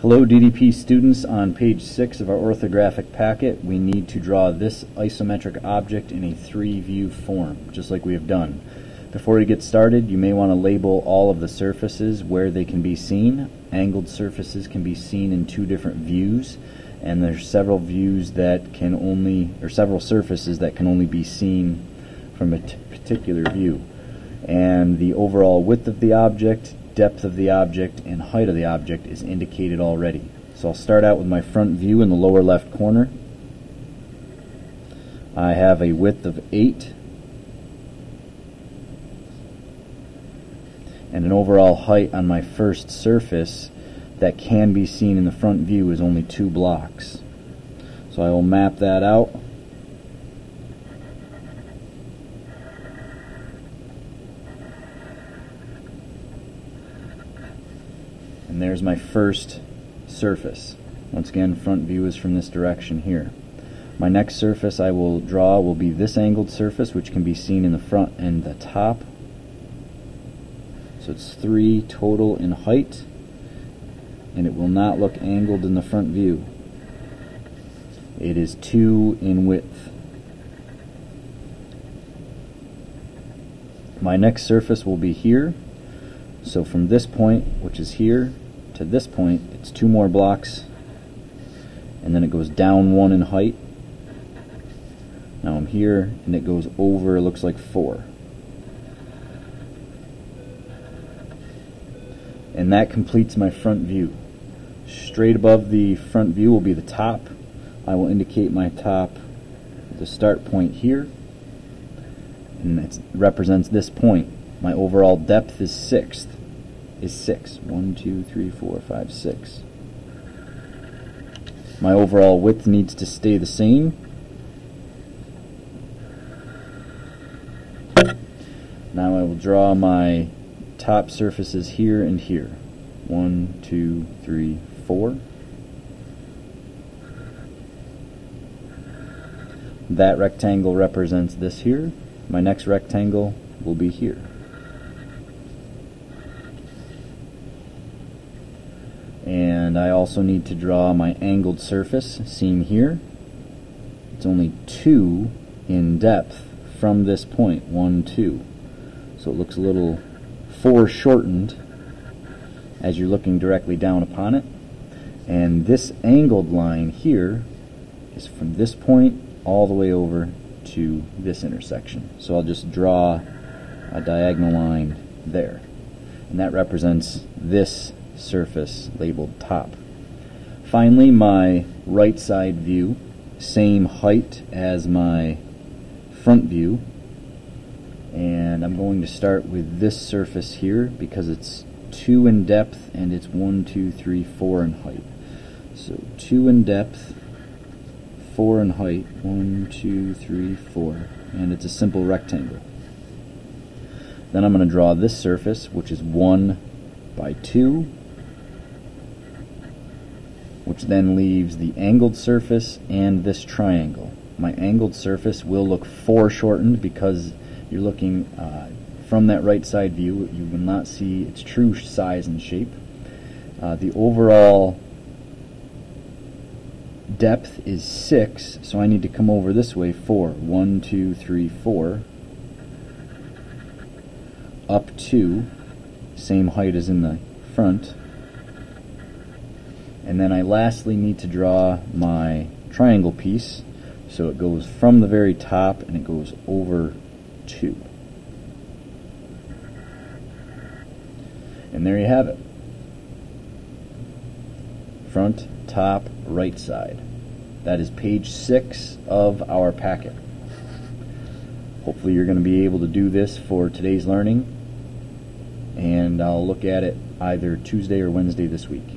Hello DDP students, on page 6 of our orthographic packet we need to draw this isometric object in a 3-view form, just like we have done. Before we get started, you may want to label all of the surfaces where they can be seen. Angled surfaces can be seen in 2 different views, and there's several views that can only, or several surfaces that can only be seen from a particular view. And the overall width of the object, depth of the object, and height of the object is indicated already. So I'll start out with my front view in the lower left corner. I have a width of 8 and an overall height on my first surface that can be seen in the front view is only 2 blocks. So I will map that out. And there's my first surface. Once again, front view is from this direction here. My next surface I will draw will be this angled surface, which can be seen in the front and the top. So it's 3 total in height, and it will not look angled in the front view. It is 2 in width. My next surface will be here. So from this point, which is here, to this point, it's 2 more blocks, and then it goes down 1 in height. Now I'm here, and it goes over, it looks like 4. And that completes my front view. Straight above the front view will be the top. I will indicate my top, the start point here, and it represents this point. My overall depth is 6. 1, 2, 3, 4, 5, 6. My overall width needs to stay the same. Now I will draw my top surfaces here and here. 1, 2, 3, 4. That rectangle represents this here. My next rectangle will be here. And I also need to draw my angled surface seen here. It's only 2 in depth from this point, 1, 2. So it looks a little foreshortened as you're looking directly down upon it. And this angled line here is from this point all the way over to this intersection. So I'll just draw a diagonal line there. And that represents this surface labeled top. Finally, my right side view, same height as my front view, and I'm going to start with this surface here because it's 2 in depth and it's 1, 2, 3, 4 in height. So 2 in depth, 4 in height, 1, 2, 3, 4, and it's a simple rectangle. Then I'm going to draw this surface, which is 1 by 2, which then leaves the angled surface and this triangle. My angled surface will look foreshortened because you're looking from that right side view. You will not see its true size and shape. The overall depth is 6, so I need to come over this way 4. 1, 2, 3, 4. Up 2, same height as in the front. And then I lastly need to draw my triangle piece, so it goes from the very top and it goes over 2. And there you have it. Front, top, right side. That is page 6 of our packet. Hopefully you're going to be able to do this for today's learning, and I'll look at it either Tuesday or Wednesday this week.